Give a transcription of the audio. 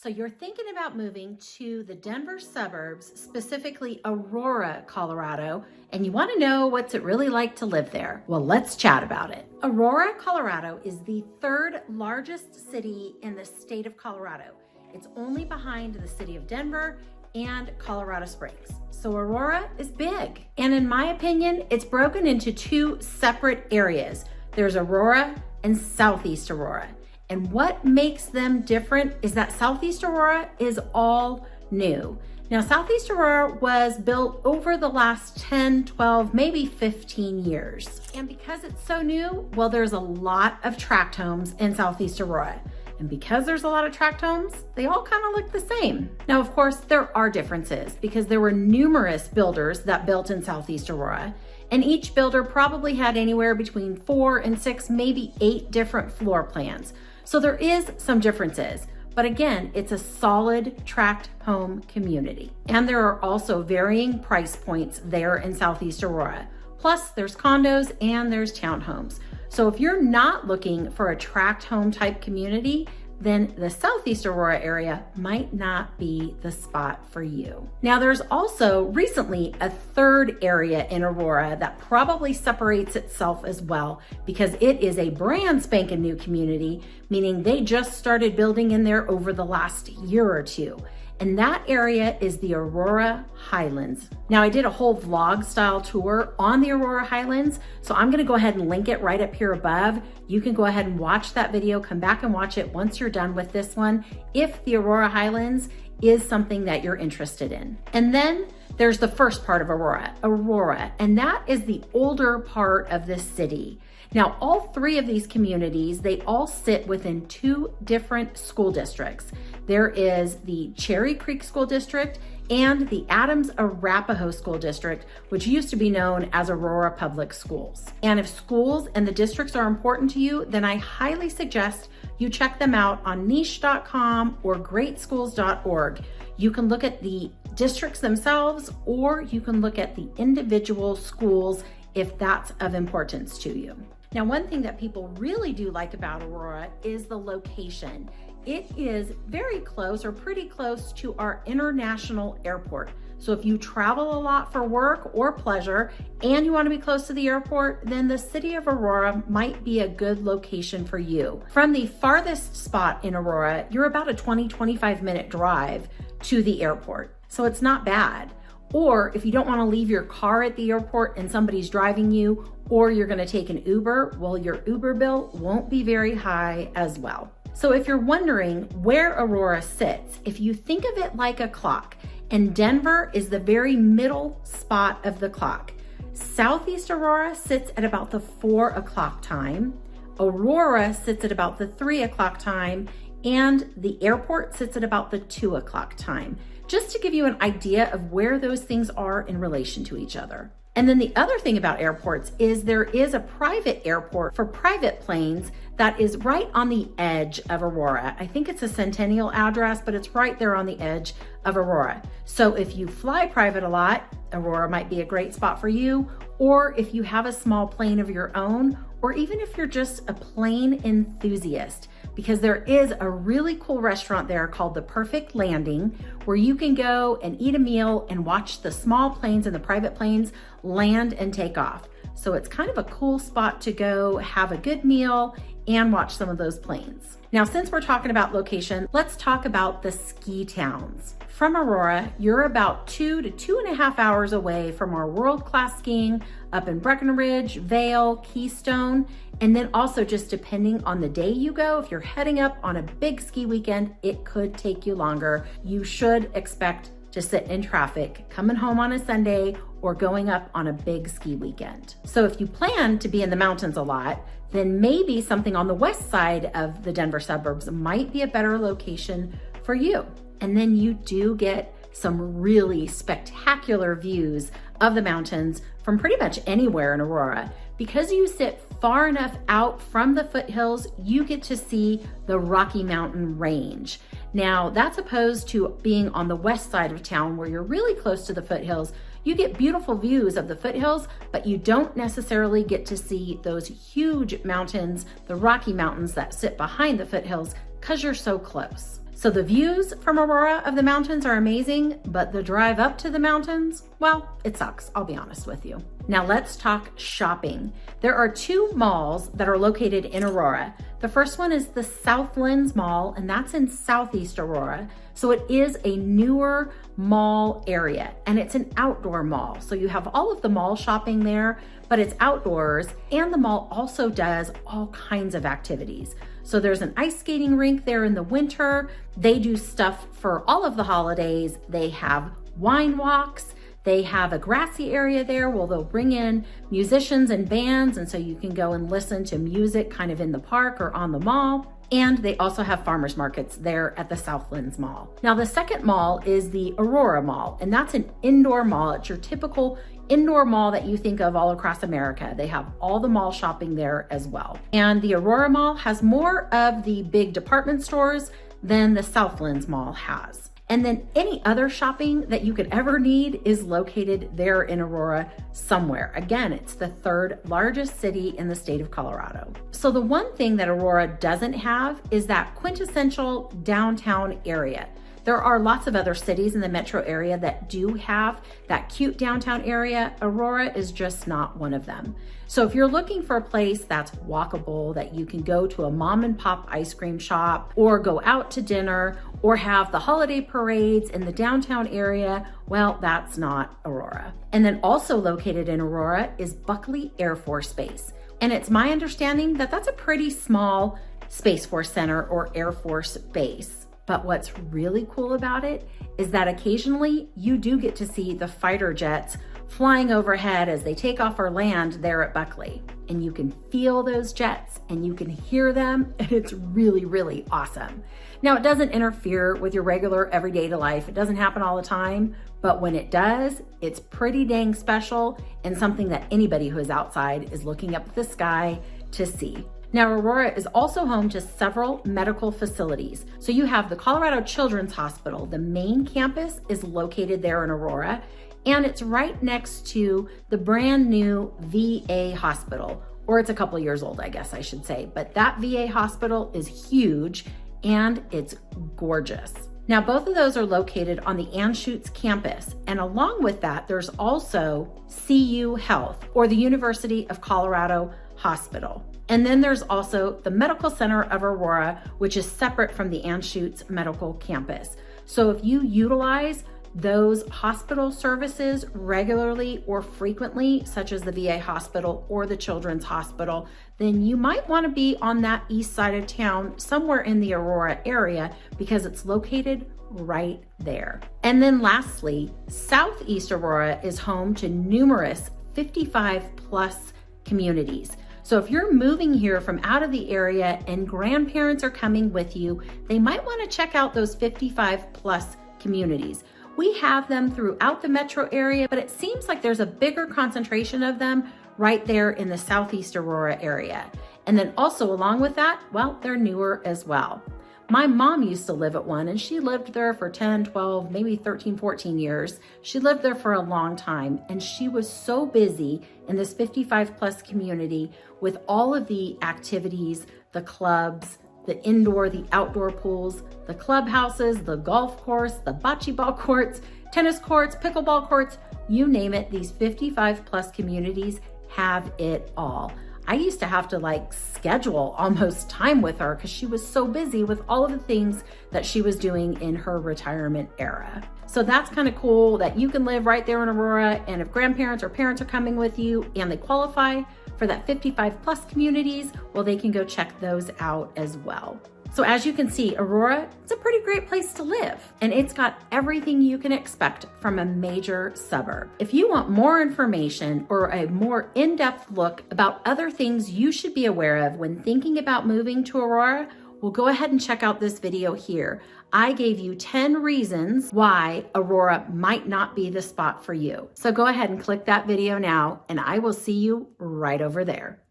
So you're thinking about moving to the Denver suburbs, specifically Aurora, Colorado, and you want to know what's it really like to live there. Well, let's chat about it. Aurora, Colorado is the third largest city in the state of Colorado. It's only behind the city of Denver and Colorado Springs. So Aurora is big. And in my opinion, it's broken into two separate areas. There's Aurora and Southeast Aurora. And what makes them different is that Southeast Aurora is all new. Now, Southeast Aurora was built over the last 10, 12, maybe 15 years. And because it's so new, well, there's a lot of tract homes in Southeast Aurora. And because there's a lot of tract homes, they all kind of look the same. Now, of course, there are differences because there were numerous builders that built in Southeast Aurora. And each builder probably had anywhere between 4 and 6, maybe 8 different floor plans. So there is some differences, but again, it's a solid tract home community. And there are also varying price points there in Southeast Aurora. Plus there's condos and there's townhomes. So if you're not looking for a tract home type community, then the Southeast Aurora area might not be the spot for you. Now, there's also recently a third area in Aurora that probably separates itself as well because it is a brand spanking new community, meaning they just started building in there over the last year or two. And that area is the Aurora Highlands. Now, I did a whole vlog style tour on the Aurora Highlands, so I'm gonna go ahead and link it right up here above. You can go ahead and watch that video, come back and watch it once you're done with this one, if the Aurora Highlands is something that you're interested in. And then there's the first part of Aurora, and that is the older part of this city. Now, all three of these communities, they all sit within 2 different school districts. There is the Cherry Creek School District and the Adams Arapahoe School District, which used to be known as Aurora Public Schools. And if schools and the districts are important to you, then I highly suggest you check them out on niche.com or greatschools.org. You can look at the districts themselves, or you can look at the individual schools if that's of importance to you. Now, one thing that people really do like about Aurora is the location. It is very close or pretty close to our international airport. So if you travel a lot for work or pleasure and you want to be close to the airport, then the city of Aurora might be a good location for you. From the farthest spot in Aurora, you're about a 20-25 minute drive to the airport. So it's not bad. Or if you don't want to leave your car at the airport and somebody's driving you, or you're going to take an Uber, well, your Uber bill won't be very high as well. So if you're wondering where Aurora sits, if you think of it like a clock, and Denver is the very middle spot of the clock. Southeast Aurora sits at about the 4 o'clock time. Aurora sits at about the 3 o'clock time, and the airport sits at about the 2 o'clock time. Just to give you an idea of where those things are in relation to each other. And then the other thing about airports is there is a private airport for private planes that is right on the edge of Aurora. I think it's a Centennial address, but it's right there on the edge of Aurora. So if you fly private a lot, Aurora might be a great spot for you. Or if you have a small plane of your own, or even if you're just a plane enthusiast, because there is a really cool restaurant there called The Perfect Landing, where you can go and eat a meal and watch the small planes and the private planes land and take off. So it's kind of a cool spot to go have a good meal and watch some of those planes. Now, since we're talking about location, let's talk about the ski towns. From Aurora, you're about 2 to 2.5 hours away from our world-class skiing up in Breckenridge, Vail, Keystone, and then also just depending on the day you go, if you're heading up on a big ski weekend, it could take you longer. You should expect to sit in traffic coming home on a Sunday or going up on a big ski weekend. So if you plan to be in the mountains a lot, then maybe something on the west side of the Denver suburbs might be a better location for you. And then you do get some really spectacular views of the mountains from pretty much anywhere in Aurora. Because you sit far enough out from the foothills, you get to see the Rocky Mountain Range. Now, that's opposed to being on the west side of town where you're really close to the foothills. You get beautiful views of the foothills, but you don't necessarily get to see those huge mountains, the Rocky Mountains that sit behind the foothills, because you're so close. So the views from Aurora of the mountains are amazing, but the drive up to the mountains, well, it sucks, I'll be honest with you. Now let's talk shopping. There are 2 malls that are located in Aurora. The first one is the Southlands Mall, and that's in Southeast Aurora. So it is a newer mall area, and it's an outdoor mall. So you have all of the mall shopping there, but it's outdoors, and the mall also does all kinds of activities. So there's an ice skating rink there in the winter. They do stuff for all of the holidays. They have wine walks. They have a grassy area there where they'll bring in musicians and bands, and so you can go and listen to music kind of in the park or on the mall. And they also have farmers markets there at the Southlands Mall. Now the second mall is the Aurora Mall, and that's an indoor mall. It's your typical indoor mall that you think of all across America. They have all the mall shopping there as well. And the Aurora Mall has more of the big department stores than the Southlands Mall has. And then any other shopping that you could ever need is located there in Aurora somewhere. Again, it's the 3rd largest city in the state of Colorado. So the one thing that Aurora doesn't have is that quintessential downtown area. There are lots of other cities in the metro area that do have that cute downtown area. Aurora is just not one of them. So if you're looking for a place that's walkable, that you can go to a mom and pop ice cream shop or go out to dinner or have the holiday parades in the downtown area, well, that's not Aurora. And then also located in Aurora is Buckley Air Force Base. And it's my understanding that that's a pretty small Space Force Center or Air Force base. But what's really cool about it is that occasionally you do get to see the fighter jets flying overhead as they take off or land there at Buckley. And you can feel those jets and you can hear them, and it's really, really awesome. Now, it doesn't interfere with your regular everyday life. It doesn't happen all the time, but when it does, it's pretty dang special and something that anybody who is outside is looking up at the sky to see. Now, Aurora is also home to several medical facilities. So you have the Colorado Children's Hospital. The main campus is located there in Aurora, and it's right next to the brand new VA hospital, or it's a couple years old, I guess I should say. But that VA hospital is huge and it's gorgeous. Now, both of those are located on the Anschutz campus. And along with that, there's also CU Health, or the University of Colorado Hospital. And then there's also the Medical Center of Aurora, which is separate from the Anschutz Medical Campus. So if you utilize those hospital services regularly or frequently, such as the VA hospital or the Children's Hospital, then you might want to be on that east side of town, somewhere in the Aurora area, because it's located right there. And then lastly, Southeast Aurora is home to numerous 55 plus communities. So if you're moving here from out of the area and grandparents are coming with you, they might want to check out those 55 plus communities. We have them throughout the metro area, but it seems like there's a bigger concentration of them right there in the Southeast Aurora area. And then also along with that, well, they're newer as well. My mom used to live at one, and she lived there for 10, 12, maybe 13, 14 years. She lived there for a long time, and she was so busy in this 55 plus community with all of the activities, the clubs, the indoor, the outdoor pools, the clubhouses, the golf course, the bocce ball courts, tennis courts, pickleball courts, you name it, these 55 plus communities have it all. I used to have to schedule almost time with her because she was so busy with all of the things that she was doing in her retirement era. So that's kind of cool that you can live right there in Aurora, and if grandparents or parents are coming with you and they qualify for that 55 plus communities, well, they can go check those out as well. So as you can see, Aurora is a pretty great place to live, and it's got everything you can expect from a major suburb. If you want more information or a more in-depth look about other things you should be aware of when thinking about moving to Aurora, well, go ahead and check out this video here. I gave you 10 reasons why Aurora might not be the spot for you. So go ahead and click that video now, and I will see you right over there.